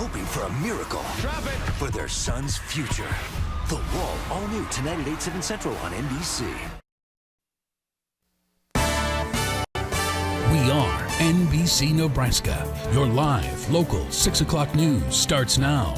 hoping for a miracle for their son's future. The Wall, all new tonight at 8/7 Central on NBC. We are NBC Nebraska. Your live, local 6 o'clock news starts now.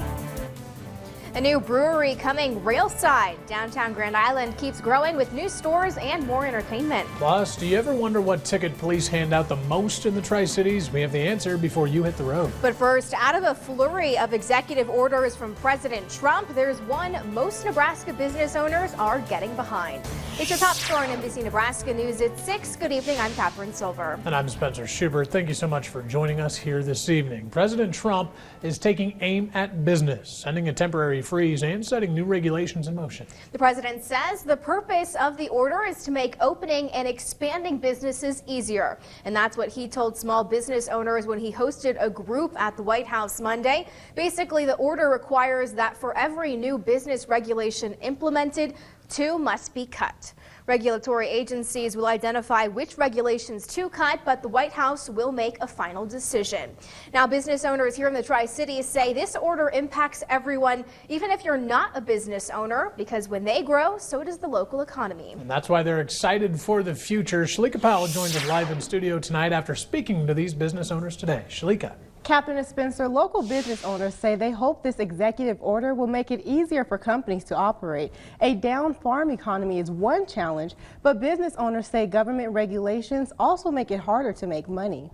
A new brewery coming railside. Downtown Grand Island keeps growing with new stores and more entertainment. Plus, do you ever wonder what ticket police hand out the most in the Tri-Cities? We have the answer before you hit the road. But first, out of a flurry of executive orders from President Trump, there's one most Nebraska business owners are getting behind. It's your top story on NBC Nebraska News at 6. Good evening, I'm Catherine Silver. And I'm Spencer Schubert. Thank you so much for joining us here this evening. President Trump is taking aim at business, sending a temporary freeze and setting new regulations in motion. The president says the purpose of the order is to make opening and expanding businesses easier. And that's what he told small business owners when he hosted a group at the White House Monday. Basically, the order requires that for every new business regulation implemented, 2 must be cut. Regulatory agencies will identify which regulations to cut, but the White House will make a final decision. Now, business owners here in the Tri-Cities say this order impacts everyone, even if you're not a business owner, because when they grow, so does the local economy. And that's why they're excited for the future. Shalika Powell joins us live in studio tonight after speaking to these business owners today. Shalika. Catherine and Spencer, local business owners say they hope this executive order will make it easier for companies to operate. A down farm economy is one challenge, but business owners say government regulations also make it harder to make money.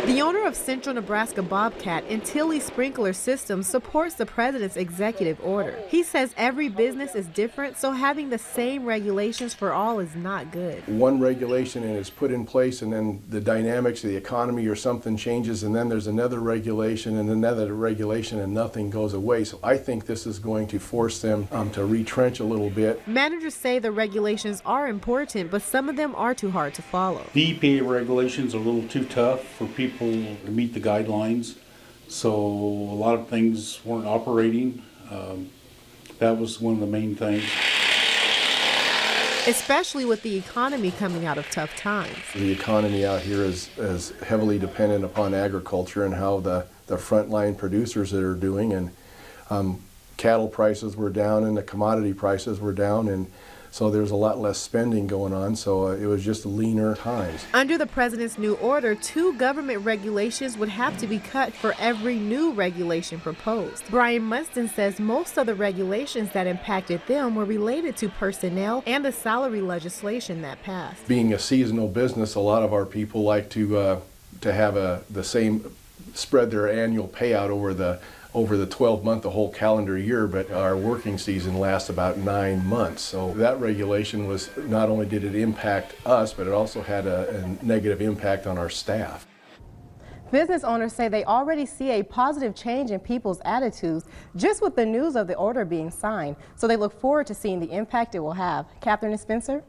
The owner of Central Nebraska Bobcat and Tilly Sprinkler Systems supports the president's executive order. He says every business is different, so having the same regulations for all is not good. One regulation and it's put in place, and then the dynamics of the economy or something changes, and then there's another regulation and another regulation, and nothing goes away. So I think this is going to force them to retrench a little bit. Managers say the regulations are important, but some of them are too hard to follow. The EPA regulations are a little too tough for people to meet the guidelines, so a lot of things weren't operating. That was one of the main things. Especially with the economy coming out of tough times. The economy out here is heavily dependent upon agriculture and how the frontline producers that are doing, and cattle prices were down and the commodity prices were down, and so there's a lot less spending going on, so it was just leaner times. Under the president's new order, 2 government regulations would have to be cut for every new regulation proposed. Brian Mustin says most of the regulations that impacted them were related to personnel and the salary legislation that passed. Being a seasonal business, a lot of our people like to have the same, spread their annual payout over the 12-month, the whole calendar year, but our working season lasts about 9 months. So that regulation was, not only did it impact us, but it also had a negative impact on our staff. Business owners say they already see a positive change in people's attitudes just with the news of the order being signed. So they look forward to seeing the impact it will have. Catherine and Spencer?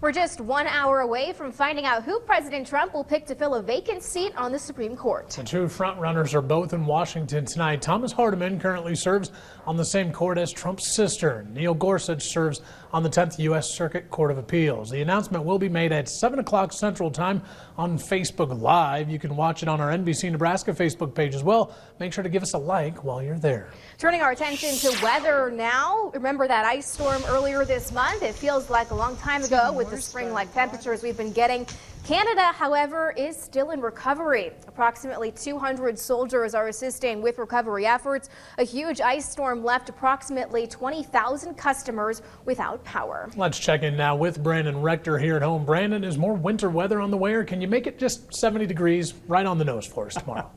We're just 1 hour away from finding out who President Trump will pick to fill a vacant seat on the Supreme Court. The 2 frontrunners are both in Washington tonight. Thomas Hardiman currently serves on the same court as Trump's sister. Neil Gorsuch serves on the 10th U.S. Circuit Court of Appeals. The announcement will be made at 7 o'clock Central Time on Facebook Live. You can watch it on our NBC Nebraska Facebook page as well. Make sure to give us a like while you're there. Turning our attention to weather now. Remember that ice storm earlier this month? It feels like a long time ago with the spring-like temperatures we've been getting. Canada, however, is still in recovery. Approximately 200 soldiers are assisting with recovery efforts. A huge ice storm left approximately 20,000 customers without power. Let's check in now with Brandon Rector here at home. Brandon, is more winter weather on the way, or can you make it just 70 degrees right on the nose for us tomorrow?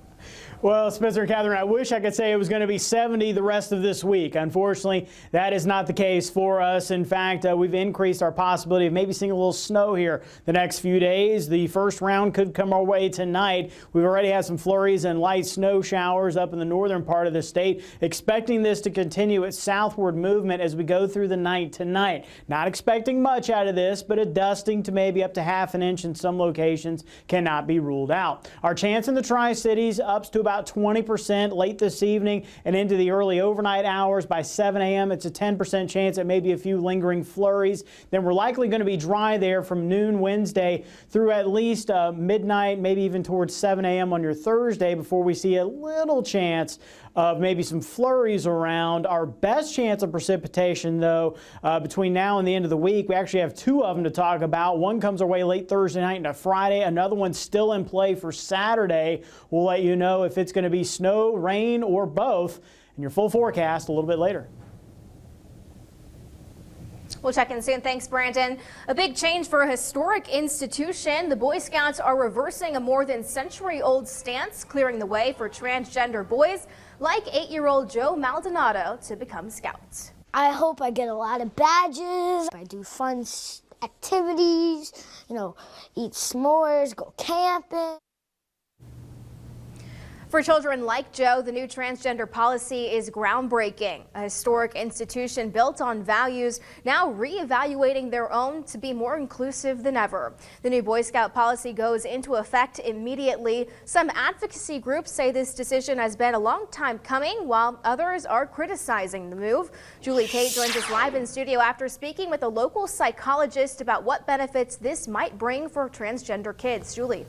Well, Spencer and Catherine, I wish I could say it was going to be 70 the rest of this week. Unfortunately, that is not the case for us. In fact, we've increased our possibility of maybe seeing a little snow here the next few days. The first round could come our way tonight. We've already had some flurries and light snow showers up in the northern part of the state. Expecting this to continue its southward movement as we go through the night tonight. Not expecting much out of this, but a dusting to maybe up to ½ an inch in some locations cannot be ruled out. Our chance in the Tri-Cities ups to about 20% late this evening and into the early overnight hours. By 7 a.m., it's a 10% chance at maybe a few lingering flurries. Then we're likely going to be dry there from noon Wednesday through at least midnight, maybe even towards 7 a.m. on your Thursday before we see a little chance of maybe some flurries around. Our best chance of precipitation, though, between now and the end of the week, we actually have two of them to talk about. One comes our way late Thursday night into Friday. Another one's still in play for Saturday. We'll let you know if it's going to be snow, rain, or both in your full forecast a little bit later. We'll check in soon. Thanks, Brandon. A big change for a historic institution. The Boy Scouts are reversing a more than century-old stance, clearing the way for transgender boys like 8-year-old Joe Maldonado to become scouts. I hope I get a lot of badges. I do fun activities, eat s'mores, go camping. For children like Joe, the new transgender policy is groundbreaking. A historic institution built on values, now reevaluating their own to be more inclusive than ever. The new Boy Scout policy goes into effect immediately. Some advocacy groups say this decision has been a long time coming, while others are criticizing the move. Julie Tate joins us live in studio after speaking with a local psychologist about what benefits this might bring for transgender kids. Julie.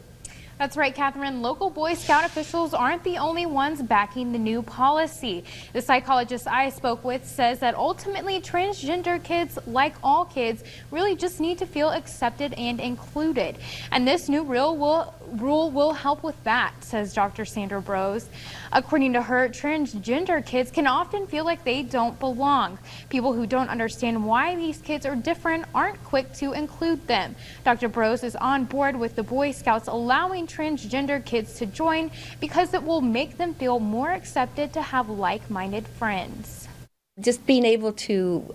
That's right, Catherine. Local Boy Scout officials aren't the only ones backing the new policy. The psychologist I spoke with says that ultimately transgender kids, like all kids, really just need to feel accepted and included. And this new rule will help with that, says Dr. Sandra Brose. According to her, transgender kids can often feel like they don't belong. People who don't understand why these kids are different aren't quick to include them. Dr. Brose is on board with the Boy Scouts allowing transgender kids to join because it will make them feel more accepted to have like-minded friends. Just being able to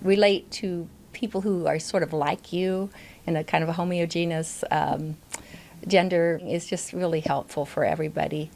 relate to people who are sort of like you in a kind of a homogeneous gender is just really helpful for everybody.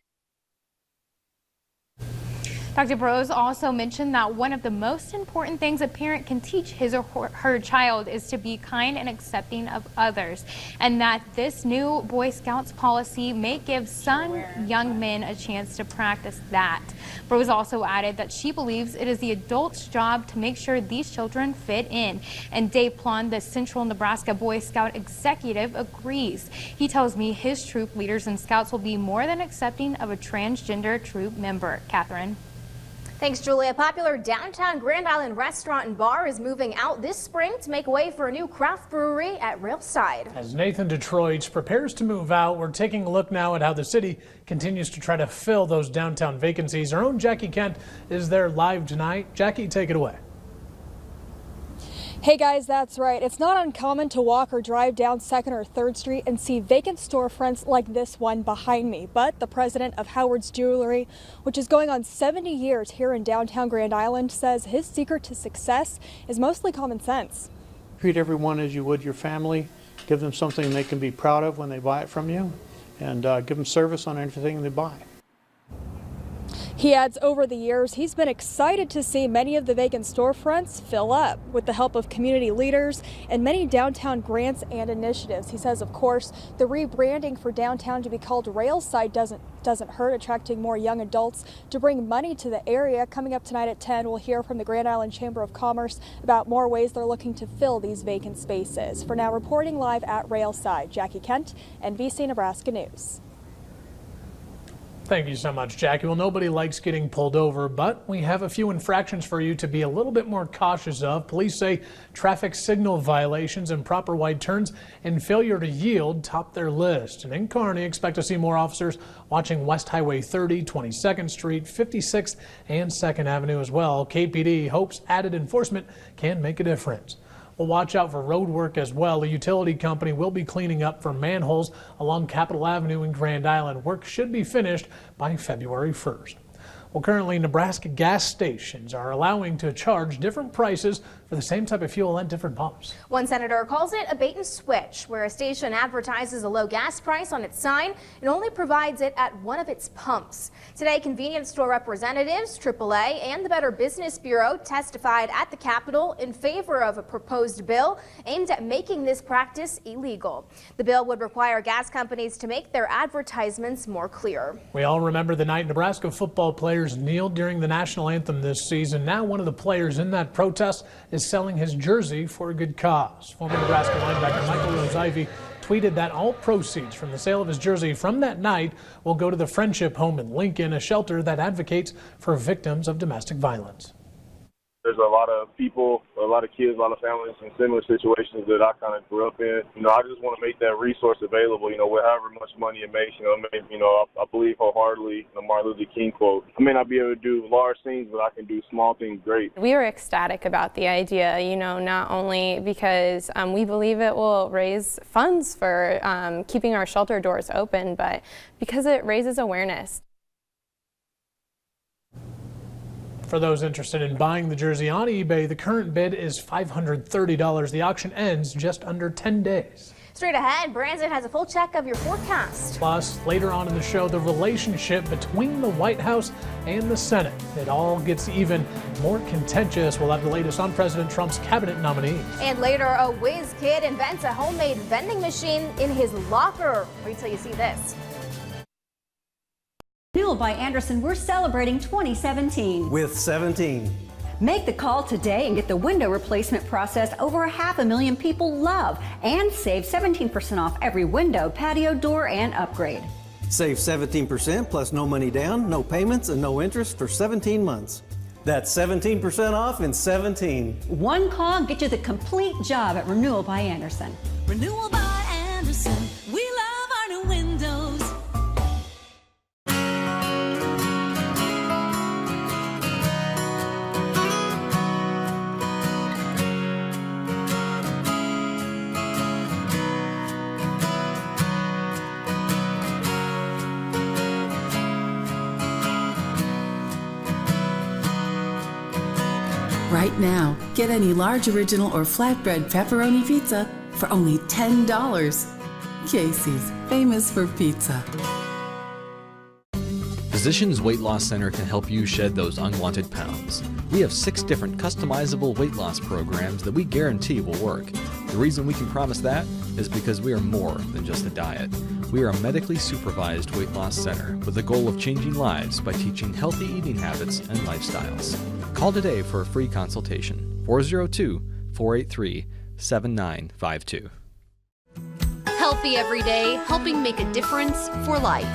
Dr. Brose also mentioned that one of the most important things a parent can teach his or her child is to be kind and accepting of others, and that this new Boy Scouts policy may give some young men a chance to practice that. Brose also added that she believes it is the adult's job to make sure these children fit in, and Dave Plund, the Central Nebraska Boy Scout executive, agrees. He tells me his troop leaders and scouts will be more than accepting of a transgender troop member. Catherine. Thanks, Julie. A popular downtown Grand Island restaurant and bar is moving out this spring to make way for a new craft brewery at Railside. As Nathan Detroit prepares to move out, we're taking a look now at how the city continues to try to fill those downtown vacancies. Our own Jackie Kent is there live tonight. Jackie, take it away. Hey guys, that's right. It's not uncommon to walk or drive down 2nd or 3rd Street and see vacant storefronts like this one behind me. But the president of Howard's Jewelry, which is going on 70 years here in downtown Grand Island, says his secret to success is mostly common sense. Treat everyone as you would your family. Give them something they can be proud of when they buy it from you, and give them service on everything they buy. He adds over the years, he's been excited to see many of the vacant storefronts fill up with the help of community leaders and many downtown grants and initiatives. He says, of course, the rebranding for downtown to be called Railside doesn't hurt, attracting more young adults to bring money to the area. Coming up tonight at 10, we'll hear from the Grand Island Chamber of Commerce about more ways they're looking to fill these vacant spaces. For now, reporting live at Railside, Jackie Kent, NBC Nebraska News. Thank you so much, Jackie. Well, nobody likes getting pulled over, but we have a few infractions for you to be a little bit more cautious of. Police say traffic signal violations, improper wide turns, and failure to yield top their list. And in Kearney, expect to see more officers watching West Highway 30, 22nd Street, 56th, and 2nd Avenue as well. KPD hopes added enforcement can make a difference. Well, watch out for road work as well. A utility company will be cleaning up for manholes along Capitol Avenue in Grand Island. Work should be finished by February 1st. Well, currently Nebraska gas stations are allowing to charge different prices for for the same type of fuel at different pumps. One senator calls it a bait and switch, where a station advertises a low gas price on its sign and only provides it at one of its pumps. Today, convenience store representatives, AAA, and the Better Business Bureau testified at the Capitol in favor of a proposed bill aimed at making this practice illegal. The bill would require gas companies to make their advertisements more clear. We all remember the night Nebraska football players kneeled during the national anthem this season. Now one of the players in that protest is selling his jersey for a good cause. Former Nebraska linebacker Michael Rose-Ivy tweeted that all proceeds from the sale of his jersey from that night will go to the Friendship Home in Lincoln, a shelter that advocates for victims of domestic violence. There's a lot of people, a lot of kids, a lot of families in similar situations that I kind of grew up in. I just want to make that resource available, with however much money it makes. I believe wholeheartedly the Martin Luther King quote. I may not be able to do large things, but I can do small things great. We were ecstatic about the idea, not only because we believe it will raise funds for keeping our shelter doors open, but because it raises awareness. For those interested in buying the jersey on eBay, the current bid is $530. The auction ends just under 10 days. Straight ahead, Branson has a full check of your forecast. Plus, later on in the show, the relationship between the White House and the Senate. It all gets even more contentious. We'll have the latest on President Trump's cabinet nominees. And later, a whiz kid invents a homemade vending machine in his locker. Wait till you see this. Renewal by Anderson, we're celebrating 2017. With 17. Make the call today and get the window replacement process over 500,000 people love and save 17% off every window, patio, door, and upgrade. Save 17% plus no money down, no payments, and no interest for 17 months. That's 17% off in 17. One call, get you the complete job at Renewal by Anderson. Renewal by Anderson, we love our new windows. Right now, get any large original or flatbread pepperoni pizza for only $10. Casey's, famous for pizza. Physicians Weight Loss Center can help you shed those unwanted pounds. We have 6 different customizable weight loss programs that we guarantee will work. The reason we can promise that is because we are more than just a diet. We are a medically supervised weight loss center with the goal of changing lives by teaching healthy eating habits and lifestyles. Call today for a free consultation. 402-483-7952. Healthy every day, helping make a difference for life.